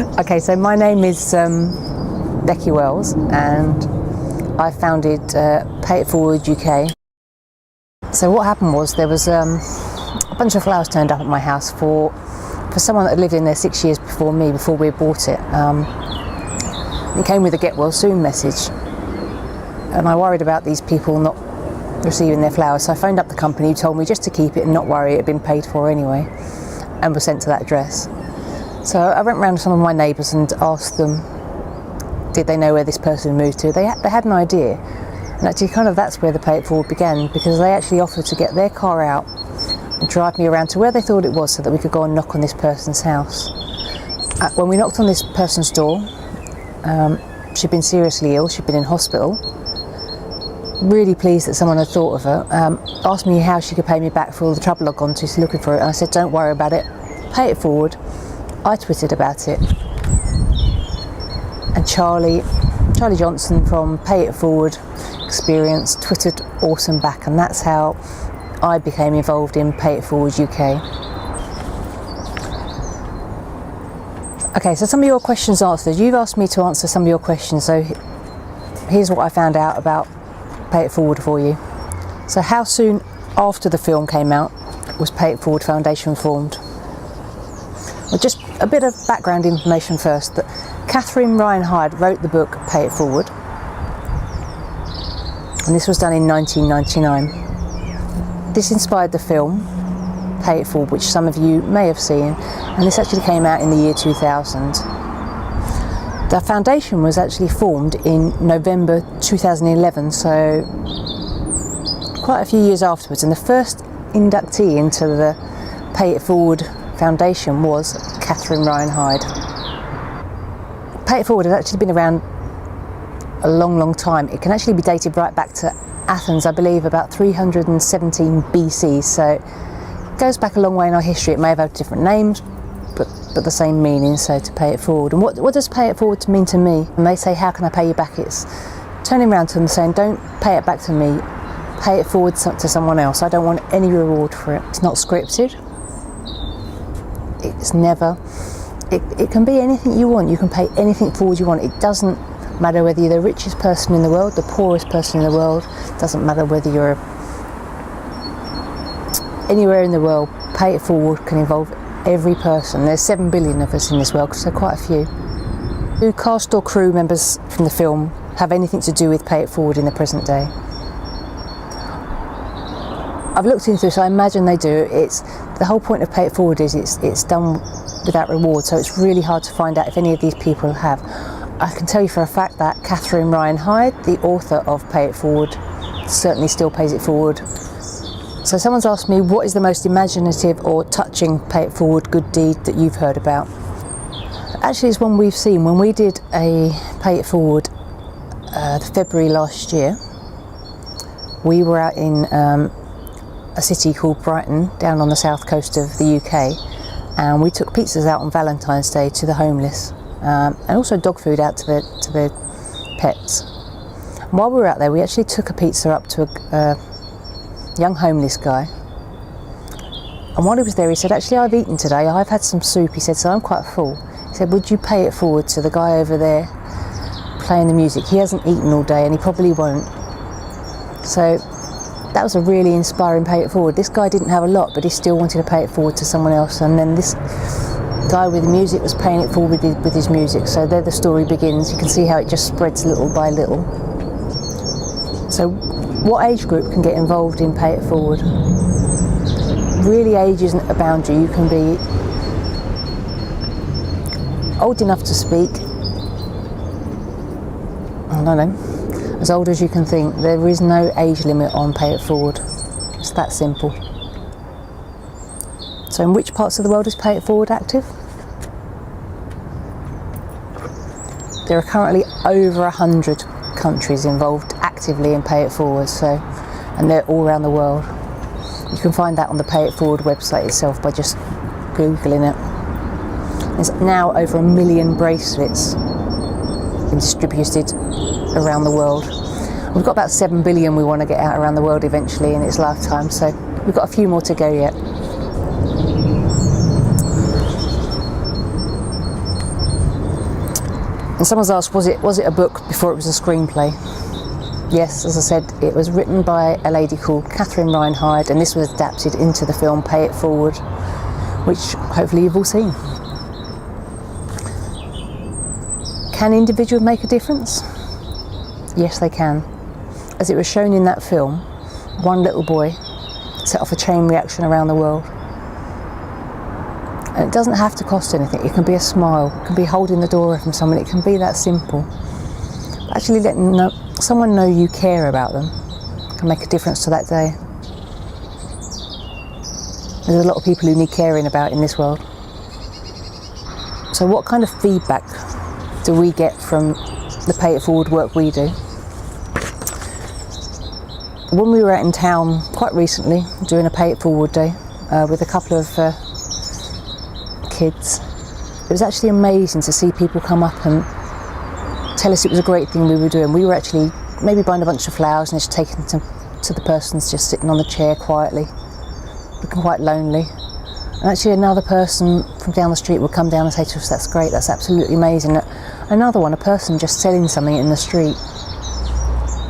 Okay, so my name is Becky Wells, and I founded Pay It Forward UK. So what happened was there was a bunch of flowers turned up at my house for someone that had lived in there 6 years before me, before we bought it. It came with a get well soon message, and I worried about these people not receiving their flowers, so I phoned up the company who told me just to keep it and not worry, it had been paid for anyway and was sent to that address. So I went round to some of my neighbours and asked them did they know where this person moved to. They had an idea, and actually that's where the Pay It Forward began, because they actually offered to get their car out and drive me around to where they thought it was so that we could go and knock on this person's house. When we knocked on this person's door, she'd been seriously ill, she'd been in hospital. Really pleased that someone had thought of her, asked me how she could pay me back for all the trouble I'd gone to looking for it, and I said don't worry about it, pay it forward. I twittered about it, and Charlie Johnson from Pay It Forward Experience twittered awesome back, and that's how I became involved in Pay It Forward UK. Okay, so some of your questions answered. You've asked me to answer some of your questions, so here's what I found out about Pay It Forward for you. So how soon after the film came out was Pay It Forward Foundation formed? Well, just a bit of background information first, that Catherine Ryan Hyde wrote the book Pay It Forward, and this was done in 1999. This inspired the film Pay It Forward, which some of you may have seen, and this actually came out in the year 2000. The foundation was actually formed in November 2011, so quite a few years afterwards, and the first inductee into the Pay It Forward Foundation was Catherine Ryan Hyde. Pay It Forward has actually been around a long time. It can actually be dated right back to Athens, I believe about 317 BC, so it goes back a long way in our history. It may have had different names, but the same meaning, so to pay it forward. And what does pay it forward mean to me? And they say, how can I pay you back? It's turning around to them saying, don't pay it back to me, pay it forward to someone else. I don't want any reward for it. It's not scripted. It's never, it can be anything you want. You can pay anything forward you want. It doesn't matter whether you're the richest person in the world, the poorest person in the world. It doesn't matter whether you're anywhere in the world. Pay it forward can involve every person. There's 7 billion of us in this world, so quite a few. Do cast or crew members from the film have anything to do with Pay It Forward in the present day? I've looked into this, I imagine they do. It's the whole point of Pay It Forward is it's done without reward, so it's really hard to find out if any of these people have. I can tell you for a fact that Catherine Ryan Hyde, the author of Pay It Forward, certainly still pays it forward. So someone's asked me, what is the most imaginative or touching Pay It Forward good deed that you've heard about? Actually, it's one we've seen. When we did a Pay It Forward February last year, we were out in a city called Brighton, down on the south coast of the UK, and we took pizzas out on Valentine's Day to the homeless, and also dog food out to the pets. And while we were out there, we actually took a pizza up to a young homeless guy, and while he was there he said, actually I've eaten today, I've had some soup, he said, so I'm quite full. He said, would you pay it forward to the guy over there playing the music? He hasn't eaten all day and he probably won't. So that was a really inspiring Pay It Forward. This guy didn't have a lot, but he still wanted to pay it forward to someone else, and then this guy with the music was paying it forward with his music. So there the story begins. You can see how it just spreads little by little. So what age group can get involved in Pay It Forward? Really, age isn't a boundary. You can be old enough to speak, I don't know, as old as you can think. There is no age limit on Pay It Forward. It's that simple. So in which parts of the world is Pay It Forward active? There are currently over 100 countries involved actively in Pay It Forward, and they're all around the world. You can find that on the Pay It Forward website itself by just Googling it. There's now over 1 million bracelets distributed around the world. We've got about 7 billion we want to get out around the world eventually in its lifetime, so we've got a few more to go yet. And someone's asked, was it a book before it was a screenplay? Yes, as I said, it was written by a lady called Catherine Ryan Hyde, and this was adapted into the film Pay It Forward, which hopefully you've all seen. Can individuals make a difference? Yes, they can. As it was shown in that film, one little boy set off a chain reaction around the world. And it doesn't have to cost anything. It can be a smile, it can be holding the door from someone, it can be that simple. But actually letting someone know you care about them can make a difference to that day. There's a lot of people who need caring about in this world. So what kind of feedback do we get from the Pay It Forward work we do? When we were out in town quite recently doing a Pay It Forward day with a couple of kids, it was actually amazing to see people come up and tell us it was a great thing we were doing. We were actually maybe buying a bunch of flowers and just taking them to the persons just sitting on the chair quietly, looking quite lonely. And actually another person from down the street would come down and say to us, that's great, that's absolutely amazing. Another one, a person just selling something in the street.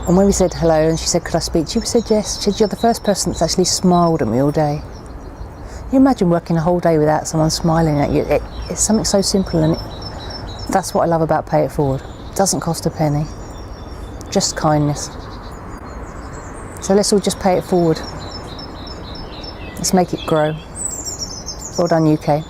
And when we said hello and she said, could I speak to you? We said yes. She said, you're the first person that's actually smiled at me all day. Can you imagine working a whole day without someone smiling at you? It's something so simple, and that's what I love about Pay It Forward. It doesn't cost a penny, just kindness. So let's all just pay it forward. Let's make it grow. Well done, UK.